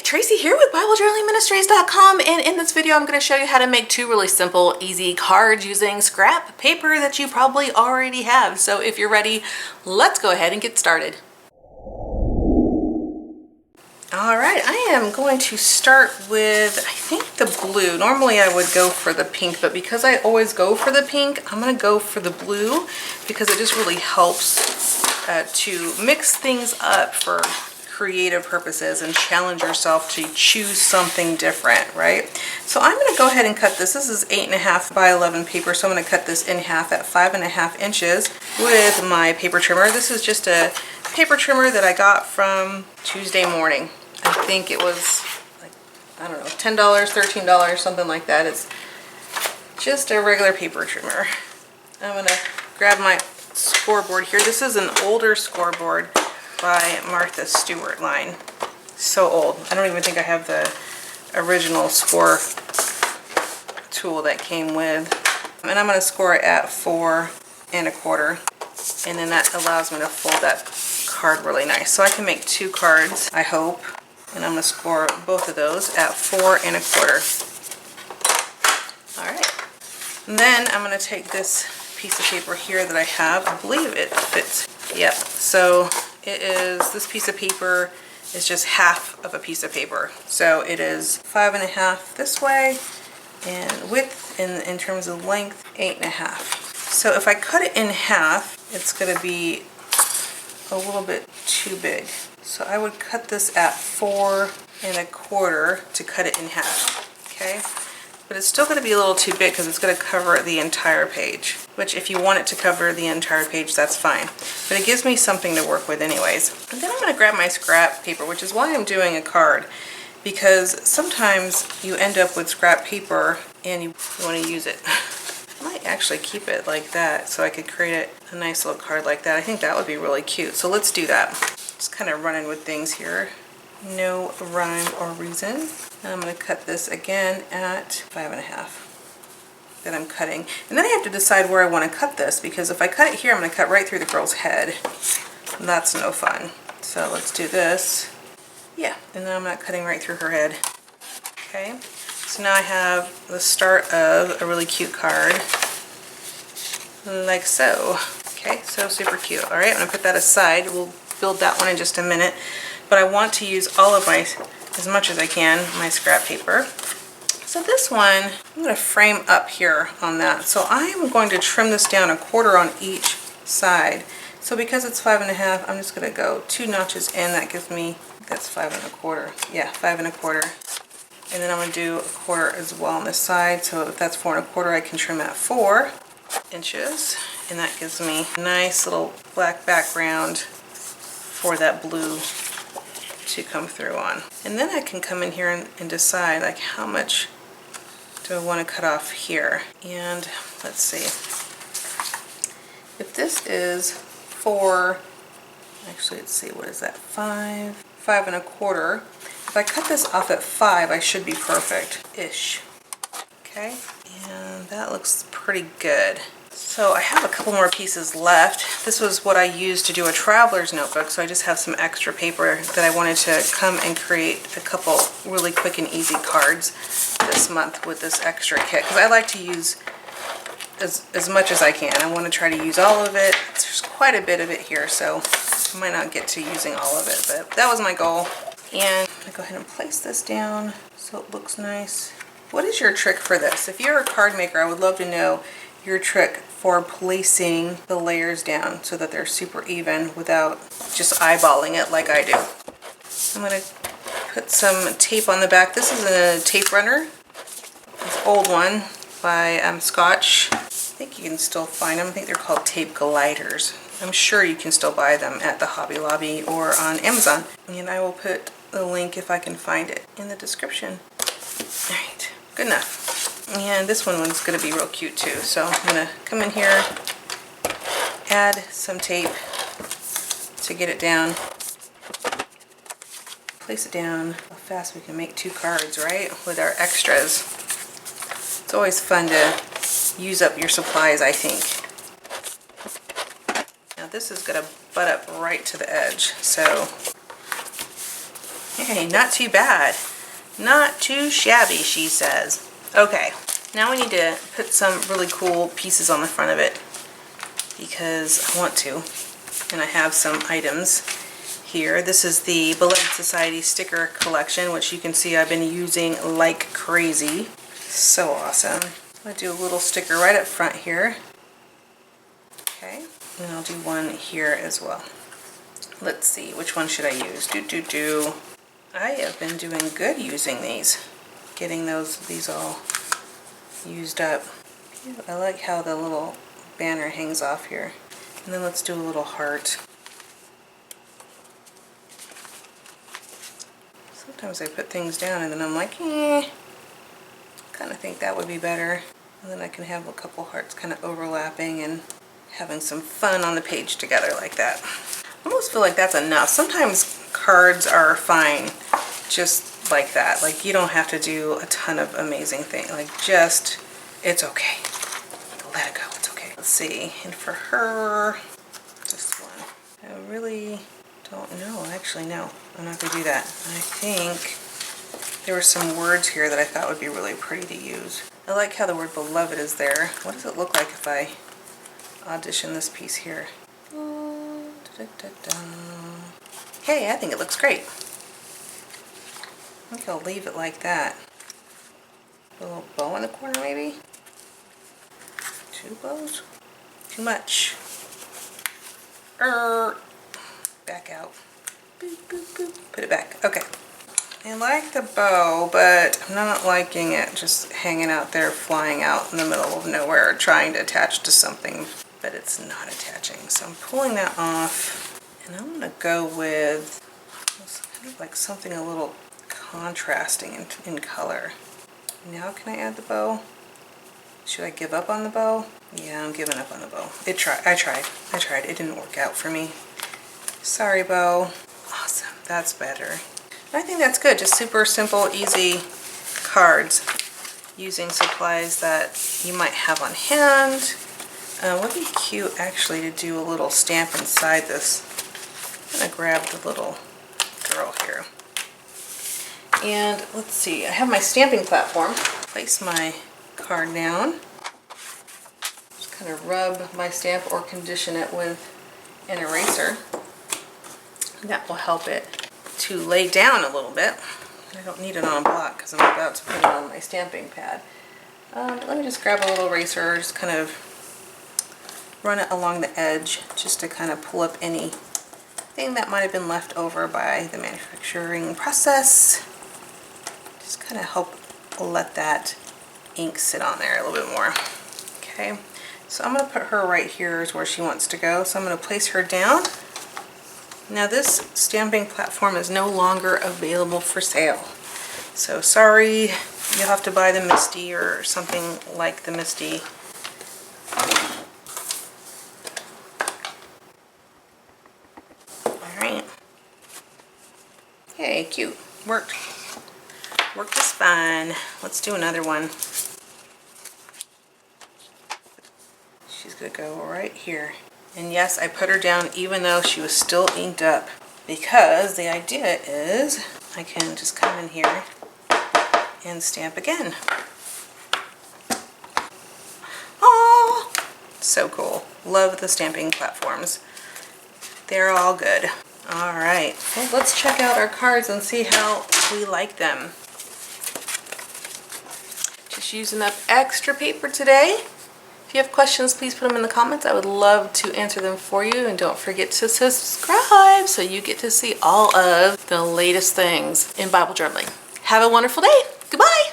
Tracy here with BibleJournalingMinistries.com, and in this video I'm going to show you how to make two really simple, easy cards using scrap paper that you probably already have. So if you're ready, let's go ahead and get started. Alright, I am going to start with, I think, the blue. Normally I would go for the pink, but because I always go for the pink, I'm going to go for the blue because it just really helps to mix things up for creative purposes and challenge yourself to choose something different, right? So I'm going to go ahead and cut this. This is 8.5 by 11 paper, so I'm going to cut this in half at 5.5 inches with my paper trimmer. This is just a paper trimmer that I got from Tuesday morning. I think it was like, I don't know, $10, $13, something like that. It's just a regular paper trimmer. I'm going to grab my scoreboard here. This is an older scoreboard by Martha Stewart line. So old. I don't even think I have the original score tool that came with. And I'm going to score it at 4 1/4. And then that allows me to fold that card really nice. So I can make two cards, I hope. And I'm going to score both of those at 4 1/4. Alright. And then I'm going to take this piece of paper here that I have. I believe it fits. Yep. So it is, this piece of paper is just half of a piece of paper. So it is 5.5 this way, and width in terms of length, 8.5. So if I cut it in half, it's going to be a little bit too big. So I would cut this at 4 1/4 to cut it in half, okay? But it's still going to be a little too big because it's going to cover the entire page, which if you want it to cover the entire page, that's fine. But it gives me something to work with anyways. And then I'm going to grab my scrap paper, which is why I'm doing a card, because sometimes you end up with scrap paper and you want to use it. I might actually keep it like that so I could create a nice little card like that. I think that would be really cute. So let's do that. Just kind of running with things here. No rhyme or reason. And I'm going to cut this again at 5.5 that I'm cutting. And then I have to decide where I want to cut this, because if I cut it here, I'm going to cut right through the girl's head. And that's no fun. So let's do this. Yeah, and then I'm not cutting right through her head. Okay, so now I have the start of a really cute card. Like so. Okay, so super cute. Alright, I'm going to put that aside. We'll build that one in just a minute. But I want to use all of my, as much as I can, my scrap paper. So this one, I'm going to frame up here on that. So I'm going to trim this down 1/4 on each side. So because it's 5.5, I'm just going to go 2 notches in. That gives me, that's 5 1/4. Yeah, 5 1/4. And then I'm going to do 1/4 as well on this side. So if that's 4 1/4, I can trim at 4 inches. And that gives me a nice little black background for that blue to come through on. And then I can come in here and decide, like, how much do I want to cut off here. And let's see, if this is 4, actually let's see, what is that, 5 1/4. If I cut this off at 5, I should be perfect-ish. Okay, and that looks pretty good. So I have a couple more pieces left. This was what I used to do a traveler's notebook, so I just have some extra paper that I wanted to come and create a couple really quick and easy cards this month with this extra kit, because I like to use as much as I can. I want to try to use all of it. There's quite a bit of it here, so I might not get to using all of it, but that was my goal. And I'm going to go ahead and place this down so it looks nice. What is your trick for this? If you're a card maker, I would love to know your trick for placing the layers down so that they're super even without just eyeballing it like I do. I'm going to put some tape on the back. This is a tape runner. It's an old one by Scotch. I think you can still find them. I think they're called tape gliders. I'm sure you can still buy them at the Hobby Lobby or on Amazon. And I will put the link, if I can find it, in the description. Alright, good enough. And this one's going to be real cute too. So I'm going to come in here, add some tape to get it down, place it down. How fast we can make two cards, right? With our extras. It's always fun to use up your supplies, I think. Now this is going to butt up right to the edge. So, Hey, not too bad. Not too shabby, she says. Okay, now we need to put some really cool pieces on the front of it because I want to. And I have some items here. This is the Beloved Society sticker collection, which you can see I've been using like crazy. So awesome. I'm going to do a little sticker right up front here. Okay, and I'll do one here as well. Let's see, which one should I use? I have been doing good using these. Getting these all used up. I like how the little banner hangs off here. And then let's do a little heart. Sometimes I put things down and then I'm like, kind of think that would be better. And then I can have a couple hearts kind of overlapping and having some fun on the page together like that. I almost feel like that's enough. Sometimes cards are fine just like that. Like you don't have to do a ton of amazing things. Like just, it's okay. Let it go, it's okay. Let's see, and for her, this one. I really don't know. Actually, no, I'm not gonna do that. I think there were some words here that I thought would be really pretty to use. I like how the word beloved is there. What does it look like if I audition this piece here? Hey, I think it looks great. I think I'll leave it like that. A little bow in the corner maybe? 2 bows? Too much. Back out. Boop, boop, boop. Put it back. Okay. I like the bow, but I'm not liking it just hanging out there, flying out in the middle of nowhere, trying to attach to something, but it's not attaching. So I'm pulling that off, and I'm gonna go with kind of like something a little contrasting in color. Now can I add the bow? Should I give up on the bow? Yeah, I'm giving up on the bow. I tried. It didn't work out for me. Sorry, bow. Awesome, that's better. I think that's good. Just super simple, easy cards using supplies that you might have on hand. Would be cute actually to do a little stamp inside this. I'm gonna grab the little girl here. And let's see, I have my stamping platform. Place my card down. Just kind of rub my stamp or condition it with an eraser. That will help it to lay down a little bit. I don't need it on a block because I'm about to put it on my stamping pad. Let me just grab a little eraser, just kind of run it along the edge just to kind of pull up anything that might have been left over by the manufacturing process. Just kind of help let that ink sit on there a little bit more. Okay, so I'm going to put her right here is where she wants to go. So I'm going to place her down. Now this stamping platform is no longer available for sale. So sorry, you'll have to buy the Misty or something like the Misty. Alright. Hey, cute. Worked. Worked just fine. Let's do another one. She's going to go right here. And yes, I put her down even though she was still inked up, because the idea is I can just come in here and stamp again. Oh, so cool. Love the stamping platforms. They're all good. All right, well, let's check out our cards and see how we like them. Just using up extra paper today. If you have questions, please put them in the comments. I would love to answer them for you. And don't forget to subscribe so you get to see all of the latest things in Bible journaling. Have a wonderful day. Goodbye.